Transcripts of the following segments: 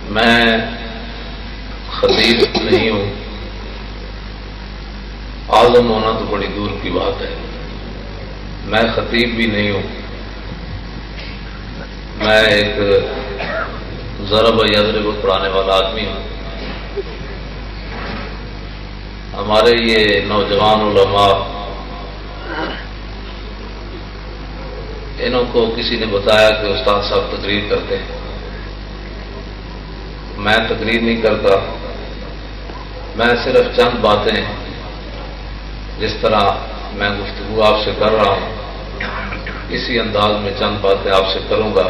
میں خطیب نہیں ہوں، عالم ہونا تو بڑی دور کی بات ہے۔ میں خطیب بھی نہیں ہوں، میں ایک ضرب یضرب پڑھانے والا آدمی ہوں۔ ہمارے یہ نوجوان علماء، انہوں کو کسی نے بتایا کہ استاد صاحب تقریر کرتے ہیں۔ میں تقریر نہیں کرتا، میں صرف چند باتیں جس طرح میں گفتگو آپ سے کر رہا ہوں اسی انداز میں چند باتیں آپ سے کروں گا۔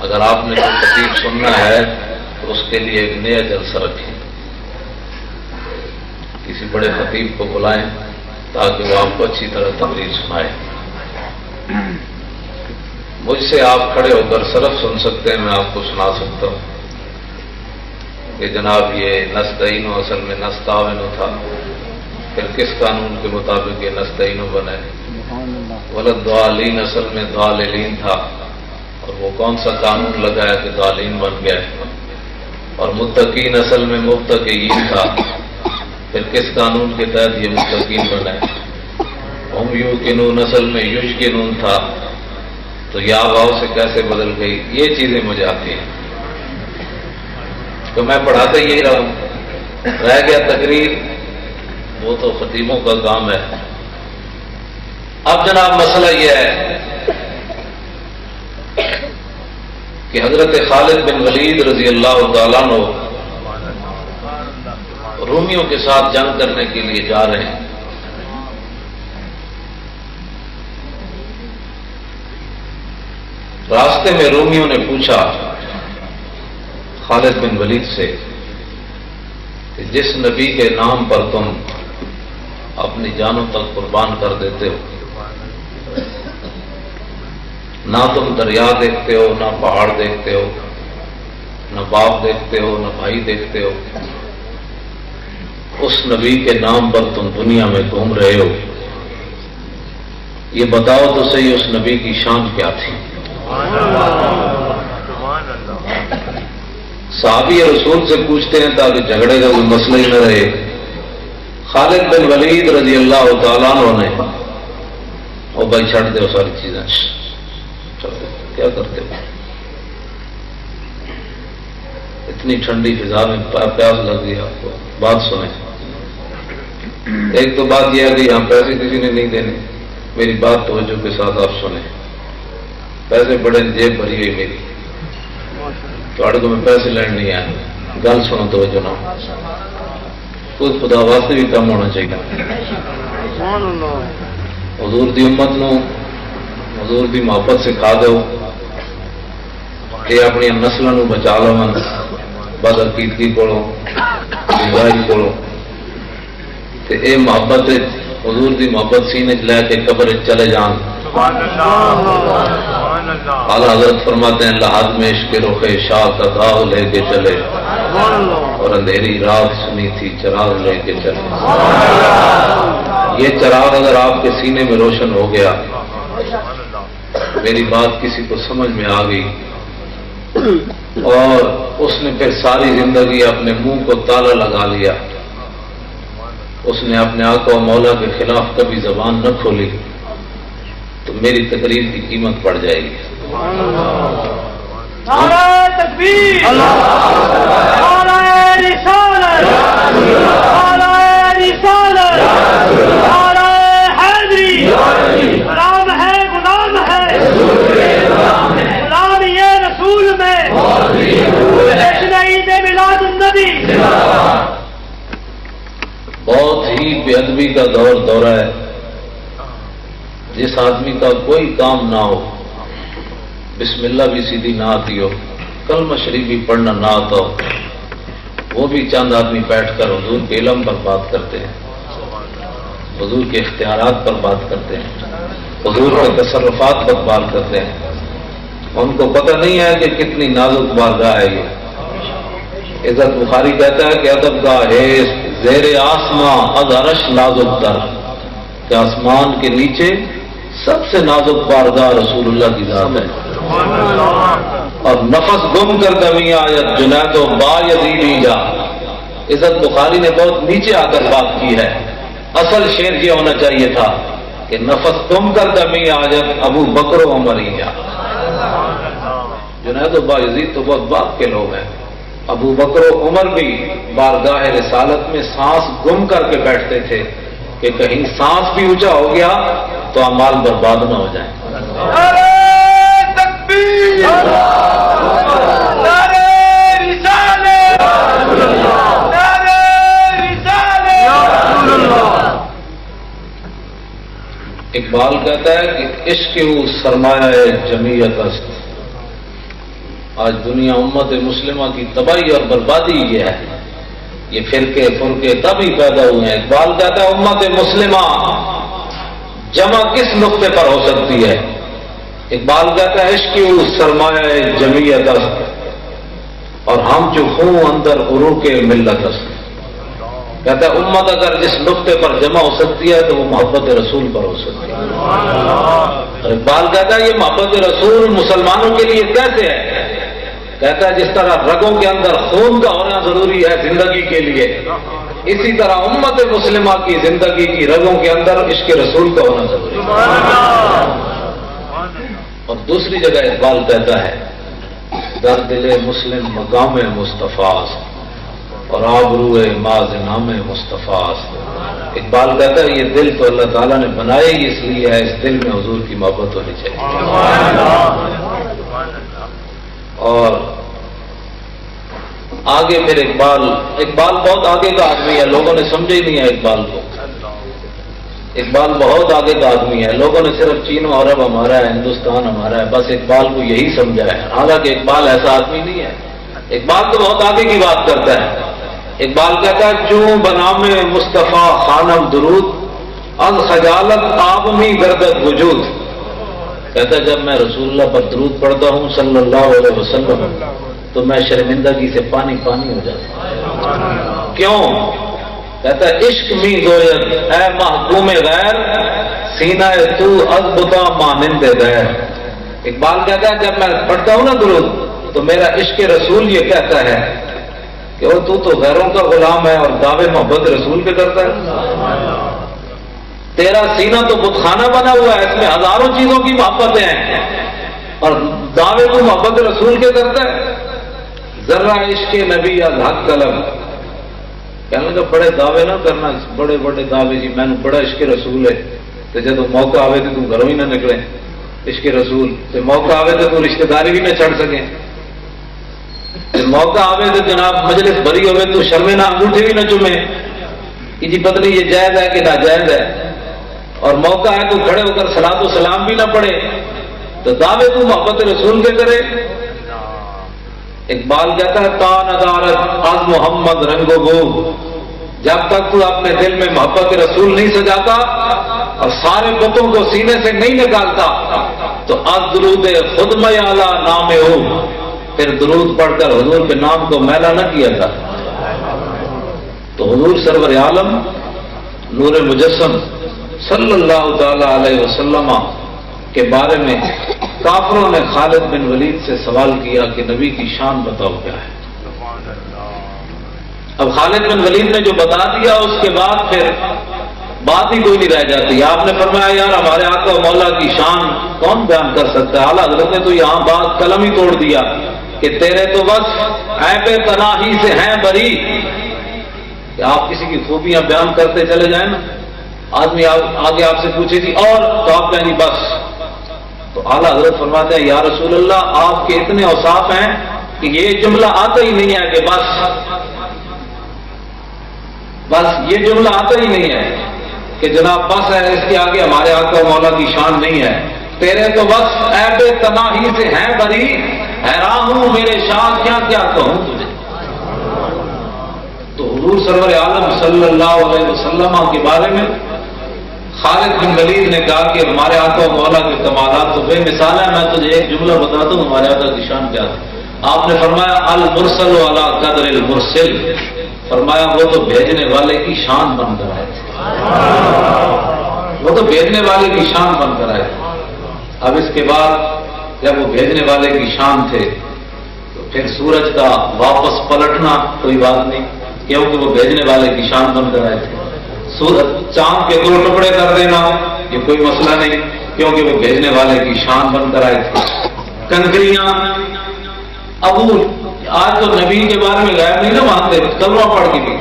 اگر آپ نے کوئی خطیب سننا ہے تو اس کے لیے ایک نیا جلسہ رکھیں، کسی بڑے خطیب کو بلائیں تاکہ وہ آپ کو اچھی طرح تقریر سنائے۔ مجھ سے آپ کھڑے ہو کر صرف سن سکتے ہیں، میں آپ کو سنا سکتا ہوں کہ جناب یہ نستعین اصل میں نستعین تھا، پھر کس قانون کے مطابق یہ نستعین بنے؟ ولد ضالین اصل میں ضالین تھا، اور وہ کون سا قانون لگایا کہ ضالین بن گئے؟ اور متقین اصل میں متقین تھا، پھر کس قانون کے تحت یہ متقین بنے؟ ہم یوقنون اصل میں یشکنون تھا، تو یا واؤ سے کیسے بدل گئی؟ یہ چیزیں مجھے آتی ہیں، تو میں پڑھاتے یہی رہا ہوں۔ رہ گیا تقریر، وہ تو خطیبوں کا کام ہے۔ اب جناب مسئلہ یہ ہے کہ حضرت خالد بن ولید رضی اللہ تعالیٰ عنہ رومیوں کے ساتھ جنگ کرنے کے لیے جا رہے ہیں۔ راستے میں رومیوں نے پوچھا خالد بن ولید سے کہ جس نبی کے نام پر تم اپنی جانوں تک قربان کر دیتے ہو، نہ تم دریا دیکھتے ہو، نہ پہاڑ دیکھتے ہو، نہ باپ دیکھتے ہو، نہ بھائی دیکھتے ہو، اس نبی کے نام پر تم دنیا میں گھوم رہے ہو، یہ بتاؤ تو صحیح اس نبی کی شان کیا تھی؟ صحابی رسول سے پوچھتے ہیں تاکہ جھگڑے کا کوئی مسئلہ ہی نہ رہے۔ خالد بن ولید رضی اللہ تعالیٰ عنہ نے او بھائی چھڑ دے ساری چیزیں، کیا کرتے ہو؟ اتنی ٹھنڈی فضا میں پیاس لگ گئی آپ کو، بات سنیں۔ ایک تو بات یہ ہے کہ یہاں پیسے کسی نے نہیں دینے، میری بات توجہ کے ساتھ آپ سنیں۔ پیسے بڑے جیب بھری ہوئی میری، تھوڑے کو میں پیسے لین نہیں آیا، گل سنو توجہ نہ، خود خدا واسطے بھی کم ہونا چاہیے۔ حضور دی امت نو حضور دی محبت سکھا دو کہ اپنی نسلوں نو بچا لو، بدعقیدگی کولوں، بیگائی کولوں، تے اے محبت حضور دی محبت سینے چ لے کے قبر چلے جان۔ اعلیٰ حضرت فرماتے ہیں لحاظ میں عشق رخ شاہ کا داغ لے کے چلے، اور اندھیری رات سنی تھی چراغ لے کے چلے۔ یہ چراغ اگر آپ کے سینے میں روشن ہو گیا، میری بات کسی کو سمجھ میں آ گئی، اور اس نے پھر ساری زندگی اپنے منہ کو تالا لگا لیا، اس نے اپنے آقا و مولا کے خلاف کبھی زبان نہ کھولی، تو میری تقریر کی قیمت پڑ جائے گی۔ نعرہ تکبیر، نعرہ رسالت، نعرہ رسالت، نعرہ حیدری، غلام ہے غلام ہے، غلام یہ رسول میں، جشن عید میلاد النبی۔ بہت ہی بے ادبی کا دورہ ہے۔ جس آدمی کا کوئی کام نہ ہو، بسم اللہ بھی سیدھی نہ آتی ہو، کلمہ شریف بھی پڑھنا نہ آتا ہو، وہ بھی چند آدمی بیٹھ کر حضور کے علم پر بات کرتے ہیں، حضور کے اختیارات پر بات کرتے ہیں، حضور کے تصرفات پر بات کرتے ہیں۔ ان کو پتہ نہیں ہے کہ کتنی نازک بارگاہ ہے یہ۔ عزت بخاری کہتا ہے کہ ادب کا ہے زیر آسماں از عرش نازک تر، کہ آسمان کے نیچے سب سے نازک بارگاہ رسول اللہ کی ذات ہے۔ اور نفس گم کر دمی آیت جنید و با یزیدی جا. عزت بخاری نے بہت نیچے آ کر بات کی ہے. اصل شعر یہ ہونا چاہیے تھا کہ نفس گم کر دمی آیت ابو بکر و عمر ہی جا. جنید و با یزید تو بہت بعد کے لوگ ہیں. ابو بکر و عمر بھی بارگاہ رسالت میں سانس گم کر کے بیٹھتے تھے کہ کہیں سانس بھی اونچا ہو گیا تو اعمال برباد نہ ہو جائیں. نعرہ تکبیر، نعرہ رسالت، نعرہ رسالت. اقبال کہتا ہے کہ عشق وہ سرمایہ جمعیت است. آج دنیا امت مسلمہ کی تباہی اور بربادی یہ ہے. یہ فرقے فرقے تبھی پیدا ہوئے ہیں. اقبال کہتا ہے امت مسلمہ جمع کس نقطے پر ہو سکتی ہے؟ اقبال کہتا ہے عشق وہ سرمایہ جمعیت است اور ہم جو خون اندر عروق ملت است. کہتا ہے امت اگر جس نقطے پر جمع ہو سکتی ہے تو وہ محبت رسول پر ہو سکتی ہے. اور اقبال کہتا ہے یہ محبت رسول مسلمانوں کے لیے کیسے ہے؟ کہتا ہے جس طرح رگوں کے اندر خون کا ہونا ضروری ہے زندگی کے لیے، اسی طرح امت مسلمہ کی زندگی کی رگوں کے اندر عشق رسول کا ہونا ضروری ہے. اور دوسری جگہ اقبال کہتا ہے در دل مسلم مقام مصطفیٰ اور آبروئے ماز نام مصطفیٰ. اقبال کہتا ہے یہ دل تو اللہ تعالیٰ نے بنائے ہی اس لیے ہے، اس دل میں حضور کی محبت ہونی چاہیے. اور آگے پھر اقبال بہت آگے کا آدمی ہے، لوگوں نے سمجھا ہی نہیں ہے اقبال کو. اقبال بہت آگے کا آدمی ہے، لوگوں نے صرف چین و عرب ہمارا ہے، ہندوستان ہمارا ہے، بس اقبال کو یہی سمجھا ہے. حالانکہ اقبال ایسا آدمی نہیں ہے. اقبال تو بہت آگے کی بات کرتا ہے. اقبال کہتا ہے چوں بنام مصطفیٰ خانم درود از خجالت آب میں گردت وجود. کہتا ہے جب میں رسول اللہ پر درود پڑھتا ہوں صلی اللہ علیہ وسلم تو میں شرمندگی سے پانی پانی ہو جاتا ہوں. کیوں؟ کہتا ہے عشق می گوید اے محکوم غیر سینہ تو از بتا مانند غیر. اقبال کہتا ہے جب میں پڑھتا ہوں نا درود تو میرا عشق رسول یہ کہتا ہے کہ وہ تو غیروں کا غلام ہے اور دعوے محبت رسول پہ کرتا ہے. تیرا سینہ تو بت خانہ بنا ہوا ہے، اس میں ہزاروں چیزوں کی محبتیں ہیں اور دعوے کو محبت رسول کے کرتا ہے. ذرا عشق نبی الحق قلم. کہنے لگا بڑے دعوے نہ کرنا، بڑے بڑے دعوے جی میں نے بڑا عشق رسول ہے تو جب موقع آئے تو تم گھروں ہی نہ نکلے. عشق رسول تو موقع آئے تو رشتہ داری بھی نہ چھڑ سکیں. موقع آئے تو جناب مجلس بھری ہوئے تو شرمے نہ انگوٹھے بھی نہ چومے کہ جی پتہ نہیں یہ جائز ہے کہ ناجائز ہے. اور موقع ہے تو کھڑے ہو کر صلاۃ و سلام بھی نہ پڑھے تو دعوے کو محبت رسول کے کرے. اقبال کہتا ہے تا ندارت از محمد رنگ و بو. جب تک تو اپنے دل میں محبت رسول نہیں سجاتا اور سارے بتوں کو سینے سے نہیں نکالتا تو از درود خود میالا نام ہو. پھر درود پڑھ کر حضور کے نام کو میلا نہ کیا تھا. تو حضور سرور عالم نور مجسم صلی اللہ تعالی علیہ وسلم کے بارے میں کافروں نے خالد بن ولید سے سوال کیا کہ نبی کی شان بتاؤ کیا ہے. اب خالد بن ولید نے جو بتا دیا اس کے بعد پھر بات ہی کوئی نہیں رہ جاتی. آپ نے فرمایا یار ہمارے آقا و مولا کی شان کون بیان کر سکتا ہے. اعلیٰ حضرت نے تو یہاں بات قلم ہی توڑ دیا کہ تیرے تو بس عیب تناہی سے ہیں بری. کہ آپ کسی کی خوبیاں بیان کرتے چلے جائیں نا، آدمی آگے آپ سے پوچھے گی اور تو آپ کہیں گی بس. تو اعلیٰ حضرت فرماتے ہیں یا رسول اللہ آپ کے اتنے اوصاف ہیں کہ یہ جملہ آتا ہی نہیں ہے کہ بس یہ جملہ آتا ہی نہیں ہے کہ جناب بس ہے، اس کے آگے ہمارے آقا و مولا کی شان نہیں ہے. تیرے تو بس عیب تناہی سے ہیں بری، حیران ہوں میرے شاہ کیا کیا کہوں تجھے. تو حضور سرور عالم صلی اللہ علیہ وسلم کے بارے میں خالد بن ولید نے کہا کہ ہمارے آقا و مولا کے کمالات تو بے مثال ہے. میں تجھے ایک جملہ بتاتا ہوں ہمارے آقا کی شان کیا تھی. آپ نے فرمایا المرسل علی قدر المرسل. فرمایا وہ تو بھیجنے والے کی شان بن کر آئے تھے. وہ تو بھیجنے والے کی شان بن کر آئے. اب اس کے بعد جب وہ بھیجنے والے کی شان تھے پھر سورج کا واپس پلٹنا کوئی بات نہیں، کیونکہ وہ بھیجنے والے کی شان بن کر آئے تھے۔ چاند کے 2 ٹکڑے کر دینا یہ کوئی مسئلہ نہیں، کیونکہ وہ بھیجنے والے کی شان بن کر آئے تھے۔ کنکریاں آج تو نبی کے بارے میں غائب نہیں نہ مانتے، کلمہ پڑھ کے بھی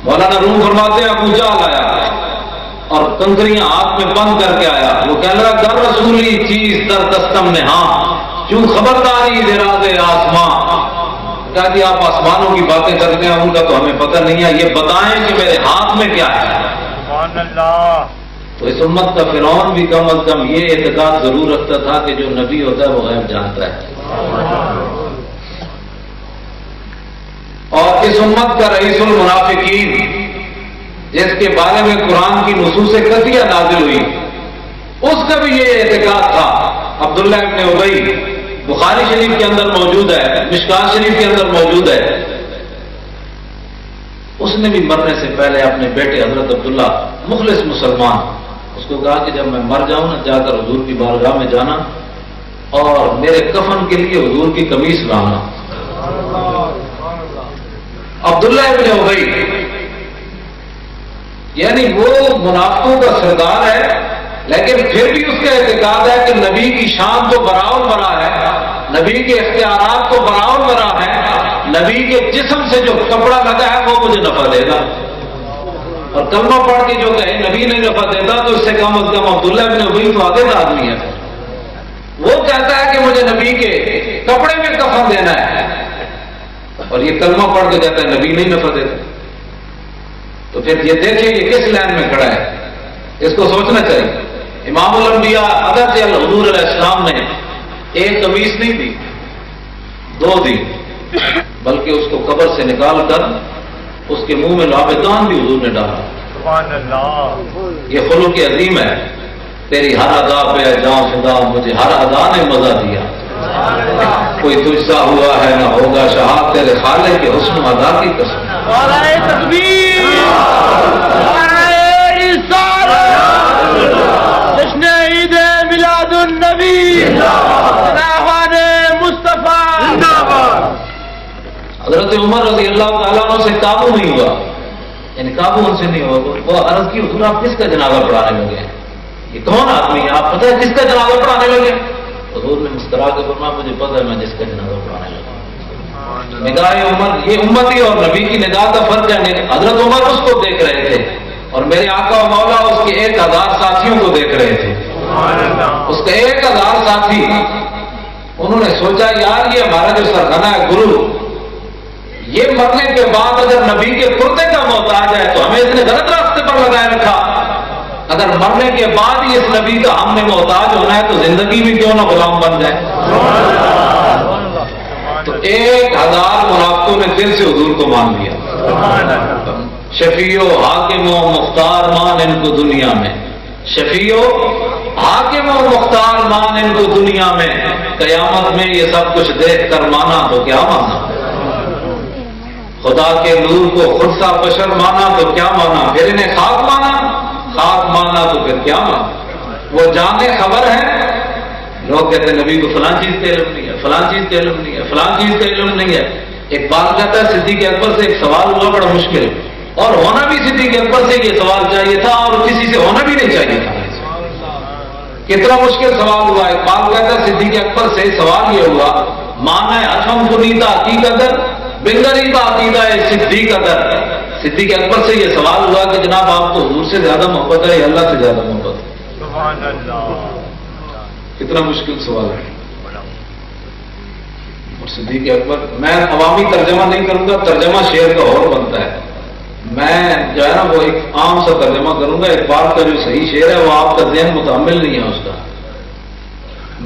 مولانا روم فرماتے ہیں ابو جہل آیا اور کنکریاں ہاتھ میں بند کر کے آیا، وہ کہہ رہا در رسولی چیز در دستم نے ہاں کیوں خبرداری دراز آسمان، کہا کہ آپ آسمانوں کی باتیں کرتے ہیں، ان کا تو ہمیں پتہ نہیں ہے، یہ بتائیں کہ میرے ہاتھ میں کیا ہے۔ سبحان اللہ۔ تو اس امت کا فرعون بھی کم از کم یہ اعتقاد ضرور رکھتا تھا کہ جو نبی ہوتا ہے وہ غیب جانتا ہے۔ اور اس امت کا رئیس المنافقین جس کے بارے میں قرآن کی نصوص قطعیہ نازل ہوئی، اس کا بھی یہ اعتقاد تھا، عبداللہ ابن ابی، بخاری شریف کے اندر موجود ہے، مشکات شریف کے اندر موجود ہے۔ اس نے بھی مرنے سے پہلے اپنے بیٹے حضرت عبداللہ مخلص مسلمان، اس کو کہا کہ جب میں مر جاؤں نا جا کر حضور کی بارگاہ میں جانا اور میرے کفن کے لیے حضور کی قمیص لانا۔ عبداللہ ابن ابی یعنی وہ منافقوں کا سردار ہے، لیکن پھر بھی اس کا اعتقاد ہے کہ نبی کی شان تو براؤ برا ہے، نبی کے اختیارات تو براؤ برا ہے، نبی کے جسم سے جو کپڑا لگا ہے وہ مجھے نفع دے گا، اور کلمہ پڑھ کے جو کہے نبی نہیں نفع دیتا تو اس سے کم از کم عبداللہ ابن ابی تو عادت آدمی ہے، وہ کہتا ہے کہ مجھے نبی کے کپڑے میں کفن دینا ہے، اور یہ کلمہ پڑھ کے کہتا ہے نبی نہیں نفع دیتا۔ تو پھر یہ دیکھیں یہ کس لائن میں کھڑا ہے، اس کو سوچنا چاہیے۔ امام الانبیاء اگرچہ حضور علیہ السلام نے ایک قمیص نہیں دی، 2 دی، بلکہ اس کو قبر سے نکال کر اس کے منہ میں لابدان بھی حضور نے ڈالا۔ سبحان اللہ۔ یہ خلق عظیم ہے، تیری ہر ادا پہ جاں خدا مجھے ہر ادا نے مزہ دیا، کوئی تجھ سا ہوا ہے نہ ہوگا شہاد تیرے خالق کے حسن ادا کی قسم۔ نعرہ تکبیر، نعرہ رسالت، جشن عید میلاد النبی، راہوان مصطفیٰ۔ حضرت عمر رضی اللہ تعالیٰ عنہ سے قابو نہیں ہوا، یعنی قابو ان سے نہیں ہوا، وہ عرض کی حضور آپ کس کا جنازہ پڑھانے لگے ہیں، یہ کون آدمی ہے، آپ پتہ ہے کس کا جنازہ پڑھانے لگے؟ حضور نے مسکرا کے فرمایا مجھے پتہ ہے میں جس کا جنازہ پڑھانے لگا۔ نگاہ عمر، یہ امتی اور نبی کی نگاہ کا فرق ہے، حضرت عمر اس کو دیکھ رہے تھے اور میرے آقا و مولا اس کے 1000 ساتھیوں کو دیکھ رہے تھے۔ اس کے 1000 ساتھی انہوں نے سوچا یار یہ ہمارا جو سرگنا ہے گرو، یہ مرنے کے بعد اگر نبی کے کرتے کا محتاج ہے تو ہمیں اس نے غلط راستے پر لگائے رکھا، اگر مرنے کے بعد ہی اس نبی کا ہم نے محتاج ہونا ہے تو زندگی میں کیوں نہ غلام بن جائے۔ تو 1000 منافقوں نے دل سے حضور کو مان لیا، شفیع و حاکم و مختار مان ان کو دنیا میں، شفیع و حاکم و مختار مان ان کو دنیا میں، قیامت میں یہ سب کچھ دیکھ کر مانا تو کیا مانا، خدا کے نور کو خود سا بشر مانا تو کیا مانا، پھر انہیں خاک مانا، خاک مانا تو پھر کیا مانا۔ وہ جانے خبر ہے، لوگ کہتے ہیں نبی کو فلاں چیز کا علم نہیں ہے، فلاں چیز کا علم نہیں ہے، فلاں چیز کا علم نہیں ہے۔ ایک بات کہتا ہے صدیق اکبر سے ایک سوال ہوا بڑا مشکل، اور ہونا بھی صدیق اکبر سے یہ سوال چاہیے تھا اور کسی سے ہونا بھی نہیں چاہیے تھا۔ کتنا مشکل سوال ہوا، ایک بات کہتا ہے صدیق اکبر سے سوال یہ ہوا، مانا ہے اشم کنیتا عقیدت بنگریبا عقیدہ صدیق اکبر، صدیق اکبر سے یہ سوال ہوا کہ جناب آپ کو حضور سے زیادہ محبت ہے یا اللہ سے زیادہ محبت ہے؟ سبحان اللہ۔ کتنا مشکل سوال ہے۔ اور صدیق اکبر، میں عوامی ترجمہ نہیں کروں گا، ترجمہ شعر کا اور بنتا ہے، میں جو ہے نا وہ ایک عام سا ترجمہ کروں گا، ایک بات کا جو صحیح شعر ہے وہ آپ کا ذہن متحمل نہیں ہے اس کا،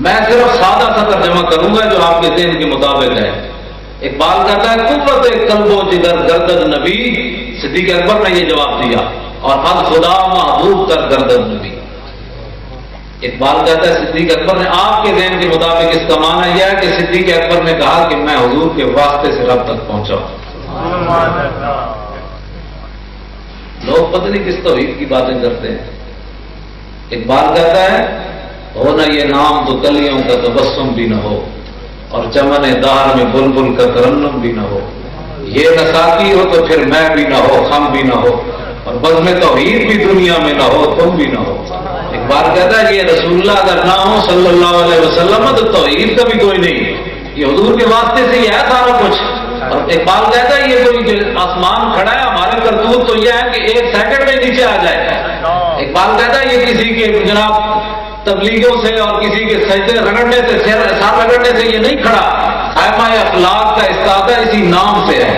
میں صرف سادہ سا ترجمہ کروں گا جو آپ کے ذہن کے مطابق ہے۔ اقبال کہتا ہے قوت قلب و جگر گردد نبی، صدیق اکبر نے یہ جواب دیا، اور حد خدا محبوب کر گردد نبی۔ اقبال کہتا ہے صدیق اکبر نے آپ کے ذہن کے مطابق اس کا معنی یہ ہے کہ صدیق اکبر نے کہا کہ میں حضور کے واسطے سے رب تک پہنچا ہوں۔ لوگ پتہ نہیں کس توحید کی باتیں کرتے ہیں۔ اقبال کہتا ہے ہو نہ یہ نام تو کلیوں کا تبسم بھی نہ ہو، اور چمن دہر میں بلبل کا ترنم بھی نہ ہو، یہ نہ ساقی ہو تو پھر میں بھی نہ ہو، خم بھی نہ ہو، اور بزم توحید بھی دنیا میں نہ ہو، تم بھی نہ ہو۔ اقبال کہتا ہے کہ یہ رسول اللہ اگر نہ ہو صلی اللہ علیہ وسلم تو توحید کا بھی کوئی نہیں، یہ حضور کے واسطے سے یہ ہے سارا کچھ۔ اور اقبال کہتا ہے یہ کوئی آسمان کھڑا ہے، ہمارے کرتوت تو یہ ہے کہ ایک سیکنڈ میں نیچے آ جائے۔ اقبال کہتا ہے یہ کسی کے جناب تبلیغوں سے اور کسی کے سجدے رگڑنے سے، سر رگڑنے سے یہ نہیں کھڑا، خیمہ اخلاق کا استادہ اسی نام سے ہے،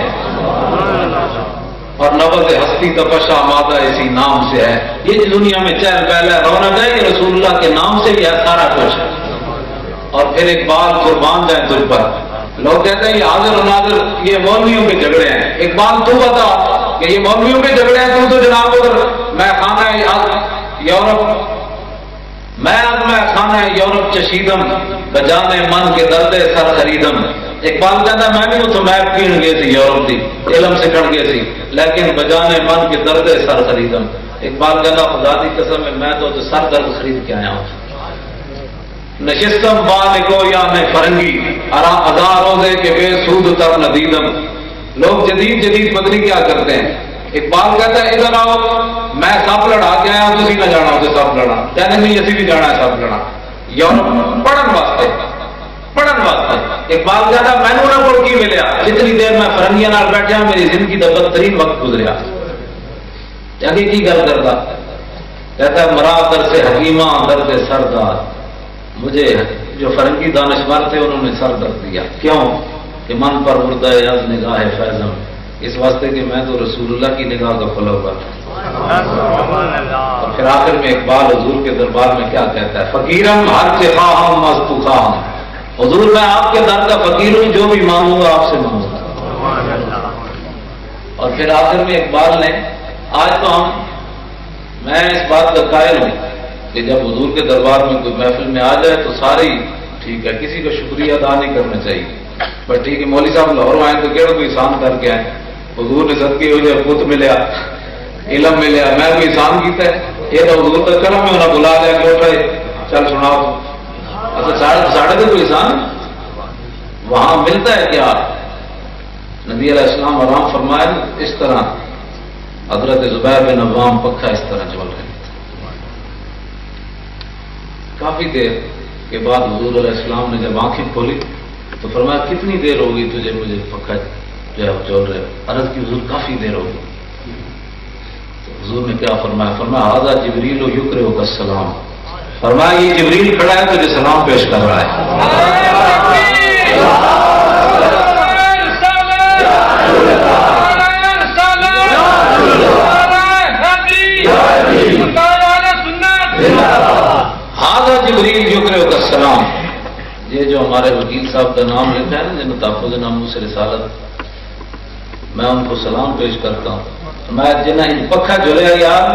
اور نبض ہستی تپشا مادہ اسی نام سے ہے۔ یہ دنیا میں چہل پہل ہے، رونق ہے، یہ رسول اللہ کے نام سے ہی ہے سارا کچھ۔ اور پھر اقبال قربان جائیں تجھ پر، لوگ کہتے ہیں یہ حاضر و ناظر یہ مولویوں کے جھگڑے ہیں۔ اقبال تو بتا کہ یہ مولویوں کے جھگڑے ہیں، تو جناب اگر میں خانہ یورپ یورپ چشیدم بجانے من کے درد سر خریدم۔ اقبال کہتا ہے میں بھی اتوں میپ پین گئے تھی یورپ کی، علم سکھڑ گئے تھی، لیکن بجانے من کے درد سر خریدم۔ اقبال کہتا خدا دی قسم ہے میں تو سر درد خرید کے آیا ہوں۔ نشستم بالکو یا میں فرنگی ادا روزے کے بے سود تر ندیدم۔ لوگ جدید پتنی کیا کرتے ہیں، اقبال کہتا ہے ادھر آؤ میں سپ لڑا کے آیا، تھی نہ جانا اسے سپ لڑا، کہتے نہیں اسی بھی جانا ہے سپ لڑا یورپ پڑھن واسطے۔ اقبال کہتا میں نے انہیں کوئی کی ملیا، جتنی دیر میں فرنگیاں نال بیٹھا میری زندگی کا بدترین وقت گزریا۔ آگے کی گل کرتا، کہتا ہے مرا در سے حکیمہ درد سردار، مجھے جو فرنگی دانشور تھے انہوں نے سر درد دیا، کیوں کہ من پر مردہ یز نگاہ فیضم، اس واسطے کہ میں تو رسول اللہ کی نگاہ کا کھلا ہوا تھا۔ اور پھر آخر میں اقبال حضور کے دربار میں کیا کہتا ہے، فقیرم ہر کے خواہم مست خواہم، حضور میں آپ کے در کا فقیر ہوں، جو بھی مانگوں گا آپ سے مانگوں گا۔ اور پھر آخر میں اقبال نے آج تو میں اس بات کا قائل ہوں کہ جب حضور کے دربار میں کوئی محفل میں آ جائے تو سارے ٹھیک ہے، کسی کا شکریہ ادا نہیں کرنا چاہیے، بس ٹھیک ہے مولوی صاحب لاہور آئے تو کہڑا کوئی احسان کر کے آئے، حضور نے صدقے ہو جائے پت ملیا، علم ملیا، میں کوئی احسان کیتا ہے، یہ تو حضور کا کرم میں انہیں بلا لیا کہ اٹھائے چل سناؤ، ساڑھے تو کوئی احسان وہاں ملتا ہے کیا؟ نبی علیہ السلام آرام فرمایا اس طرح حضرت زبیر بن عوام پکا اس طرح چل رہے ہیں۔ کافی دیر کے بعد حضور علیہ السلام نے جب آنکھیں کھولی تو فرمایا کتنی دیر ہوگی تجھے مجھے پکا جو ہے چل رہے، عرض کی حضور کافی دیر ہوگی۔ تو حضور نے کیا فرمایا، فرمایا ھذا جبریل یقرئک السلام، فرمایا یہ جبریل کھڑا ہے تجھے سلام پیش کر رہا ہے۔ ھذا جبریل یقرئک السلام، یہ جو ہمارے وکیل صاحب کا نام لکھا ہے نا جن تحفظ ناموس رسالت، میں ان کو سلام پیش کرتا ہوں۔ میں جنہیں پکھا جلیا یار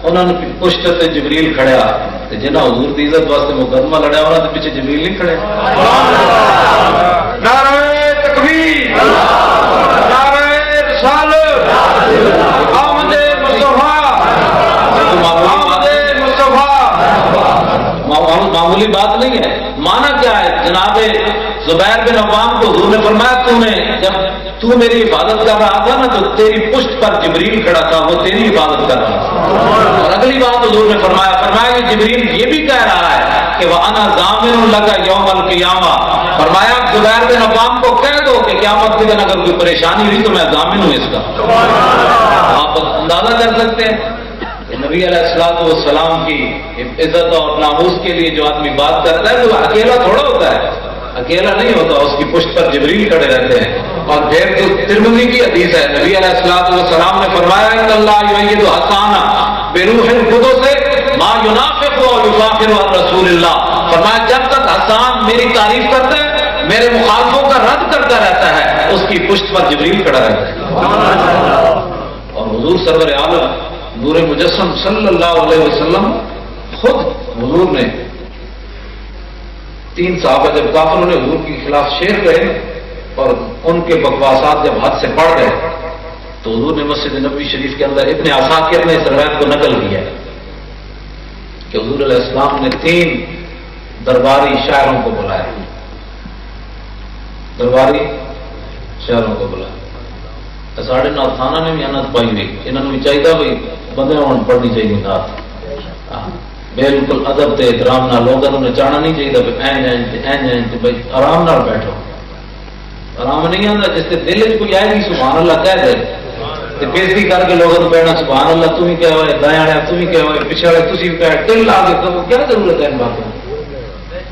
انہوں نے پشت سے جبریل کھڑیا، جنہیں حضور کی عزت واسطے مقدمہ لڑیا انہوں نے پیچھے جبریل نہیں کھڑے۔ نعرہ تکبیر، نعرہ رسالت، آمد مصطفیٰ، آمد مصطفیٰ۔ معمولی بات نہیں ہے، مانا کیا ہے؟ جناب زبیر بن عوام کو حضور نے فرمایا جب تو میری حفاظت کر رہا تھا نا تو تیری پشت پر جبریل کھڑا تھا، وہ تیری حفاظت کر رہا تھا۔ اور اگلی بات حضور نے فرمایا کہ جبریل یہ بھی کہہ رہا ہے کہ وَأَنَا ضَامِنٌ لَكَ يَوْمَ الْقِيَامَةِ، فرمایا زبیر بن عوام کو کہہ دو کہ قیامت کے دن اگر کوئی پریشانی ہوئی تو میں ضامن ہوں اس کا۔ آپ اندازہ کر سکتے ہیں نبی علیہ السلام کی عزت اور ناموس کے لیے جو آدمی بات کرتا ہے وہ اکیلا تھوڑا ہوتا ہے، اکیلا نہیں ہوتا، اس کی پشت پر جبریل کھڑے رہتے ہیں۔ اور پھر تو ترمذی کی حدیث ہے، نبی علیہ السلام نے فرمایا ان اللہ یؤید حسان بروح القدس ما ينافق ويفاخر عن رسول اللہ، فرمایا جب تک حسان میری تعریف کرتا ہے میرے مخالفوں کا رد کرتا رہتا ہے اس کی پشت پر جبریل کھڑا رہتا ہے۔ اور حضور سرور عالم نور مجسم صلی اللہ علیہ وسلم خود حضور نے 3 صحابہ جب کافروں نے حضور کے خلاف شعر کہے اور ان کے بکواسات جب حد سے بڑھ گئے تو حضور نے مسجد نبوی شریف کے اندر ابن عساکر نے اس روایت کو نقل کیا کہ حضور علیہ السلام نے 3 درباری شاعروں کو بلایا، درباری شہروں کو بلا ساڑھے نال تھانہ نے بھی انت پائی ہوئی انہوں بھی چاہیے بھائی بندے ہوں پڑھنی چاہیے نات بالکل ادب تے احترام نہ لوگوں نے چاہنا نہیں چاہیے بھائی آرام نال بیٹھو آرام نہیں آتا جس کے دل کوئی آئے گی سبحان اللہ کہہ دے بےزتی کر کے لوگوں کو کہنا سبحان اللہ تم ہی کیا ہوئے دائیں والے تم ہی کیا ہوئے پیچھے والے تھی دل لا کے تو کیا ضرورت ہے ان باتوں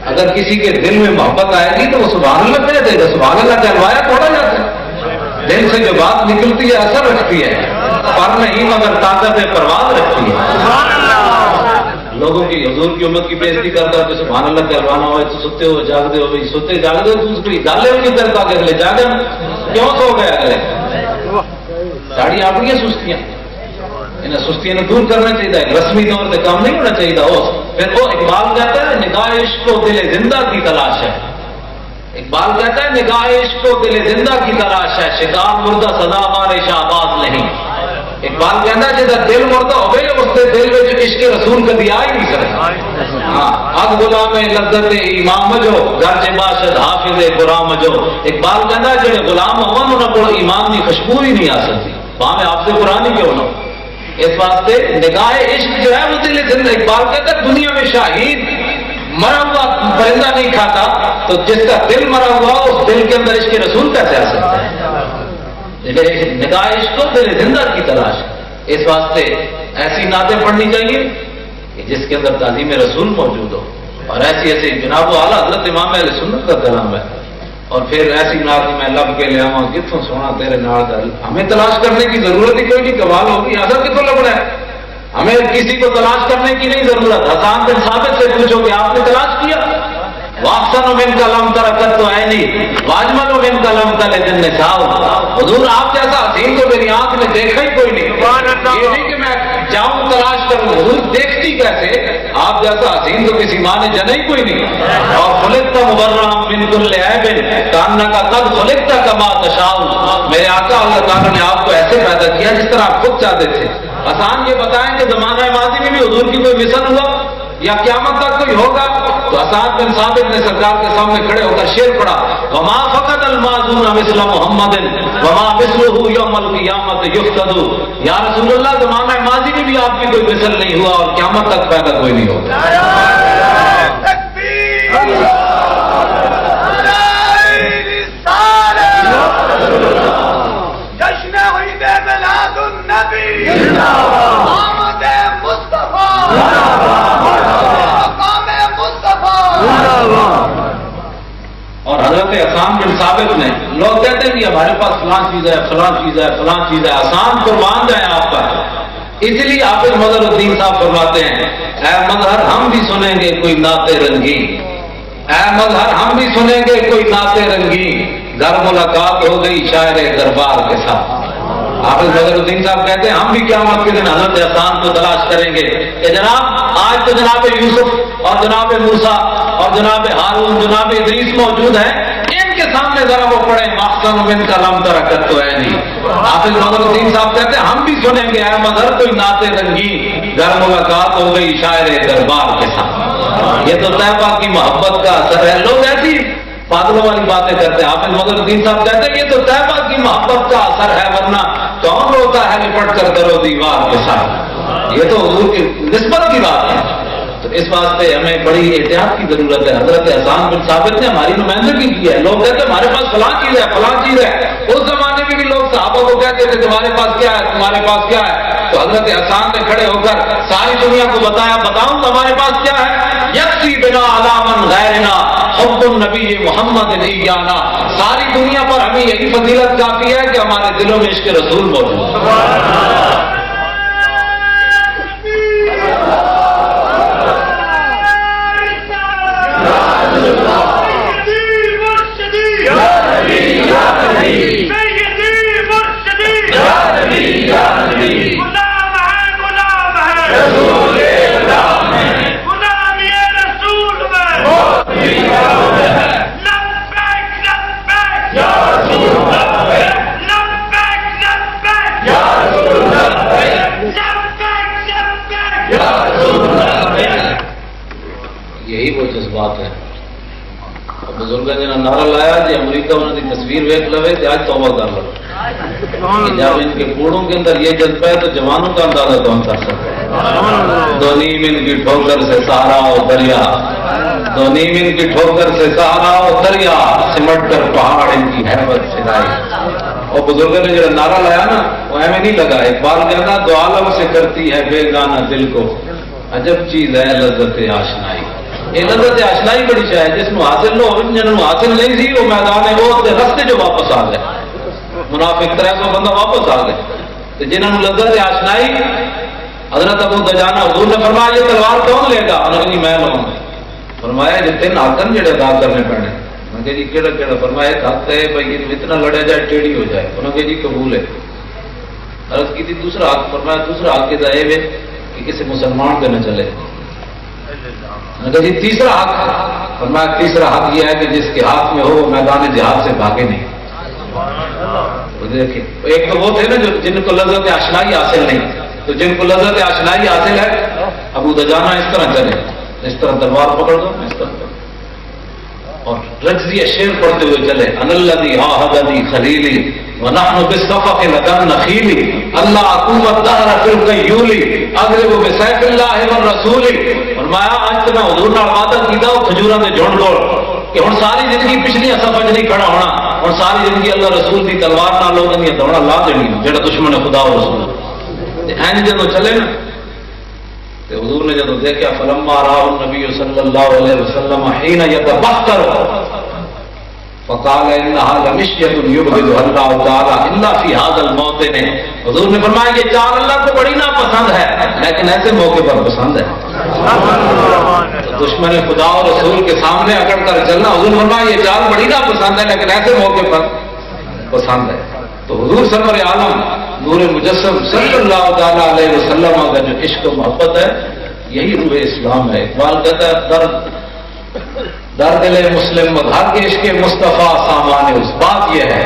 اگر کسی کے دل میں محبت آئے گی تو وہ سبحان اللہ کہہ دے گا سبحان اللہ کہلوایا تھوڑا جاتا ہے دل سے جو بات نکلتی ہے اثر رکھتی ہے پر نہیں مگر طاقت پرواز رکھتی ہے لوگوں کی حضور کی امت کی بےزتی کرتا ہے کہ سبحان اللہ کہلوانا ہو تو ستے ہو جاگتے ہو بھائی ستے جاگتے ہو تو اس کی گالے ہو نہیں کرتا کہ اگلے جاگن کیوں سو گئے اگلے ساڑی اپنی سستیاں انہیں سستیاں دور کرنا چاہیے رسمی طور سے کام نہیں ہونا چاہیے پھر وہ اقبال کہتا ہے نگاہ عشق و دل زندہ کی تلاش ہے اقبال کہتا ہے نگاہ عشق و دل زندہ کی تلاش ہے شکار مردہ صدا مارے شہباز نہیں اقبال کہتا ہے جہاں دل مردہ ہوئے اس کے دل میں عشق رسول کبھی آ ہی نہیں سکتا ہاں اب غلام لذت امام جو گرچہ باشد حافظ قرآن جو اقبال کہتا ہے جڑے غلام ہو انہوں کو ایمان کی خوشبو ہی نہیں آ سکتی وہاں میں آپ سے قرآن ہی کیوں نہ اس واسطے نگاہ عشق جو ہے وہ دل زندہ اقبال کہتا ہے دنیا میں شاہین مرا ہوا پرندہ نہیں کھاتا تو جس کا دل مرا ہوا اس دل کے اندر عشق رسول کیسے آ سکتا ہے نگاہ عشق کو دل زندہ کی تلاش اس واسطے ایسی نعتیں پڑھنی چاہیے کہ جس کے اندر تعظیم رسول موجود ہو اور ایسی ایسی جناب و اعلیٰ حضرت امام اہل سنت کا کلام ہے اور پھر ایسی نعت میں لب کے لے آؤں کتوں سونا تیرے نال دل ہمیں تلاش کرنے کی ضرورت ہی کوئی نہیں کمال ہوگی حضرت کتوں لبنا ہے ہمیں کسی کو تلاش کرنے کی نہیں ضرورت حسان بن ثابت سے پوچھو کہ آپ نے تلاش کیا واقسن من کا لم ترکت تو ہے نہیں واجمل من کا لم تلے دن نساؤ حضور آپ جیسا حسین تو میری آنکھ میں دیکھا ہی کوئی نہیں یہ نہیں کہ میں جاؤں تلاش کروں حضور دیکھتی کیسے آپ جیسا حسین تو کسی ماں نے جنا ہی کوئی نہیں اور خلقت مبررا من کل عیب کانہ کا قد خلقت کما تشاء میرے آقا اللہ تعالیٰ نے آپ کو ایسے پیدا کیا جس طرح آپ خود چاہتے تھے حسان یہ بتائیں کہ زمانہ ماضی میں بھی حضور کی کوئی مثل ہوا یا قیامت تک کوئی ہوگا تو حسان بن ثابت نے سرکار کے سامنے کھڑے ہو کر شعر پڑھا وما فقد الماضون مثل محمد وما مثله یوم القیامت یفتد یا رسول اللہ زمانہ ماضی میں بھی آپ کی کوئی مثل نہیں ہوا اور قیامت تک پیدا کوئی نہیں ہوگا جشن عید میلاد النبی آمد مصطفیٰ اور حضرت حسان بن ثابت نے لوگ کہتے ہیں کہ ہمارے پاس فلاں چیز ہے فلاں چیز ہے فلاں چیز ہے حسان قربان جائیں آپ کا اس لیے حافظ مظہر الدین صاحب فرماتے ہیں اے مظہر ہم بھی سنیں گے کوئی نعت رنگین اے مظہر ہم بھی سنیں گے کوئی نعت رنگین گھر ملاقات ہو گئی شاعر دربار کے ساتھ حافظ مظہر الدین صاحب کہتے ہیں ہم بھی قیامت کے دن حضرت حسان کو تلاش کریں گے کہ جناب آج تو جناب یوسف اور جناب موسیٰ اور جناب ہارون جناب ادریس موجود ہیں ان کے سامنے ذرا وہ پڑھیں مخصن من کا لم ترکت تو ہے نہیں حافظ مظہر الدین صاحب کہتے ہیں ہم بھی سنیں گے اے مظہر کوئی نعت رنگین گھر ملاقات ہو گئی شاعر دربار کے ساتھ یہ تو طیبہ کی محبت کا اثر ہے لوگ ایسی پاگلوں والی باتیں کرتے ہیں حافظ مظہر الدین صاحب کہتے ہیں یہ تو طیبہ کی محبت کا اثر ہے ورنہ کون روتا ہے لپٹ کر درو دیوار کے ساتھ یہ تو حضور کی نسبت کی بات ہے تو اس واسطے ہمیں بڑی احتیاط کی ضرورت ہے حضرت حسان بن ثابت نے ہماری نمائندگی کی ہے لوگ کہتے ہیں ہمارے پاس فلاں چیز ہے فلاں چیز ہے اس زمانے میں بھی لوگ صحابہ کو کہتے تھے تمہارے پاس کیا ہے تمہارے پاس کیا ہے تو حضرت حسان نے کھڑے ہو کر ساری دنیا کو بتایا بتاؤں تمہارے پاس کیا ہے یکسی بنا علامن غیرنا حب النبی محمد ایانا ساری دنیا پر ہمیں یہی فضیلت کافی ہے کہ ہمارے دلوں میں عشق رسول موجود ہے نعرہ لایا جی امریکہ انہوں کی تصویر ویک لوے تو آج توبہ کر لو. جب ان کے کوڑوں کے اندر یہ جذبہ ہے تو جوانوں کا اندازہ کون کر سکتا ہے. دو نیم ان کی ٹھوکر سے سہارا ہو دریا, دو نیم ان کی ٹھوکر سے سہارا ہو دریا, سمٹ کر پہاڑ ان کی ہیبت سنائی. اور بزرگوں نے جو نعرہ لایا نا وہ ایویں نہیں لگا. اقبال کہنا دو عالم سے کرتی ہے بے گانا دل کو, عجب چیز ہے لذت آشنائی. یہ لذت آشنائی بڑی شاید جس کو حاصل ہو, جنہوں حاصل نہیں سی وہ میدان ہے وہ رستے جو واپس آ گئے. منافق 300 بندہ واپس آ گئے. جنہوں لذت آشنائی حضرت ابو دجانہ حضور نے فرمایا یہ تلوار کون لے گا؟ انہوں نے میں لوں گا. فرمایا جو 3 آتن جڑے ادا کرنے پڑنے. انہوں نے جی کہڑا کہڑا؟ فرمایا ایک ہاتھ ہے بھائی اتنا لڑیا جائے ٹیڑھی ہو جائے. انہوں نے جی قبول ہے. عرض کی تھی دوسرا ہاتھ. فرمایا دوسرا ہاتھ کے ذائب ہے کہ کسی مسلمان پہ نہ چلے. جی تیسرا ہاتھ. فرمایا تیسرا ہاتھ یہ ہے کہ جس کے ہاتھ میں ہو وہ میدان جہاد سے بھاگے نہیں. دیکھیں ایک تو وہ تھے نا جو جن کو لذت آشنائی حاصل نہیں, تو جن کو لذت آشنائی حاصل ہے ابو دجانہ اس طرح چلے, اس طرح تلوار پکڑ دو اس طرح اور رجزی شعر پڑھتے ہوئے چلے. ان الذی عاہدنی خلیلی ونحن بالصفق لدن نخیلی اللہ حکومت دہر فی القیولی اضرب بسیف اللہ والرسول. فرمایا آج تو میں حضور نے وعدہ کیتا وہ کھجوراں دے جھنڈ لوڑ کہ ہن ساری زندگی پچھلی صفحہ نہیں کھڑا ہونا, اور ساری زندگی اللہ رسول کی تلوار نہ لوگوں کی دوڑا لا دینی جڑا دشمن ہے خدا و رسول. این جدو چلے نا تو حضور نے جدو دیکھا فلما راہ النبی صلی اللہ علیہ وسلم حین یتبختر فقال انها لمشیۃ یبغضها اللہ تعالی الا فی هذا الموطن. حضور نے فرمایا یہ چال اللہ کو بڑی ناپسند ہے لیکن ایسے موقع پر پسند ہے. دشمن خدا اور رسول کے سامنے اکڑ کر چلنا, حضور نے فرمایا یہ چال بڑی ناپسند ہے لیکن ایسے موقع پر پسند ہے. تو حضور سرور عالم نور مجسم صلی اللہ تعالی علیہ وسلم کا جو عشق و محبت ہے یہی روح اسلام ہے. اقبال کہتا ہے در دل مسلم گھر کے عشق مصطفیٰ سامان اس. بات یہ ہے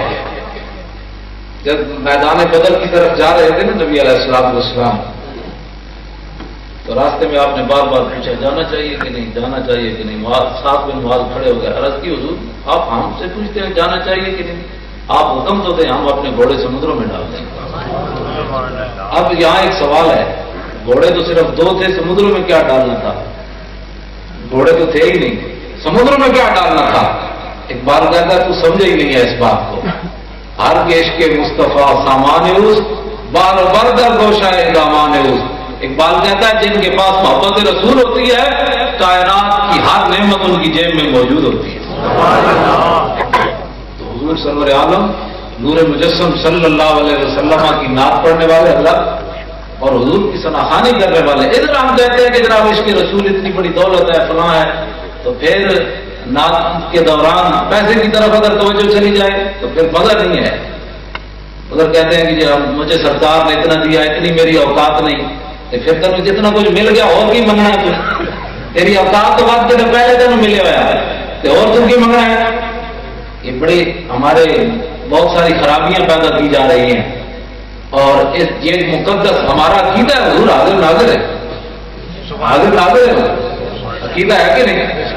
جب میدان بدر کی طرف جا رہے تھے نا نبی علیہ السلام والسلام, تو راستے میں آپ نے بار بار پوچھا جانا چاہیے کہ نہیں, جانا چاہیے کہ نہیں. ساتھ میں معاذ کھڑے ہو گئے. عرض کی حضور آپ ہم سے پوچھتے ہیں جانا چاہیے کہ نہیں, آپ حکم تو دیں ہم اپنے گھوڑے سمندروں میں ڈال دیں. اب یہاں ایک سوال ہے, گھوڑے تو صرف 2 تھے, سمندروں میں کیا ڈالنا تھا؟ گھوڑے تو تھے ہی نہیں, سمندروں میں کیا ڈالنا تھا؟ اقبال کہتا ہے تو سمجھے ہی نہیں ہے اس بات کو. ہر کیش کے مصطفیٰ سامان اس بار بردر گوشائے دامان اس. اقبال کہتا ہے جن کے پاس محبت رسول ہوتی ہے کائنات کی ہر نعمت ان کی جیب میں موجود ہوتی ہے. تو حضور سرور عالم نور مجسم صلی اللہ علیہ وسلم کی نعت پڑھنے والے حضرات اور حضور کی ثناخوانی کرنے والے, ادھر ہم کہتے ہیں کہ جناب عشق رسول اتنی بڑی دولت ہے فلاں ہے, تو پھر نعت کے دوران پیسے کی طرف اگر توجہ چلی جائے تو پھر مزہ نہیں ہے. ادھر کہتے ہیں کہ جی مجھے سرکار نے اتنا دیا, اتنی میری اوقات نہیں, تو پھر تمہیں جتنا کچھ مل گیا اور بھی منگنا ہے, تیری اوقات تو بات کے پہلے تمہیں ملے ہوا ہے تو اور تم کی منگنا ہے. یہ بڑی ہمارے بہت ساری خرابیاں پیدا کی جا رہی ہیں, اور یہ مقدس ہمارا عقیدہ ہے. حضور حاضر ناظر ہے, حاضر ناظر ہے, عقیدہ ہے کہ نہیں؟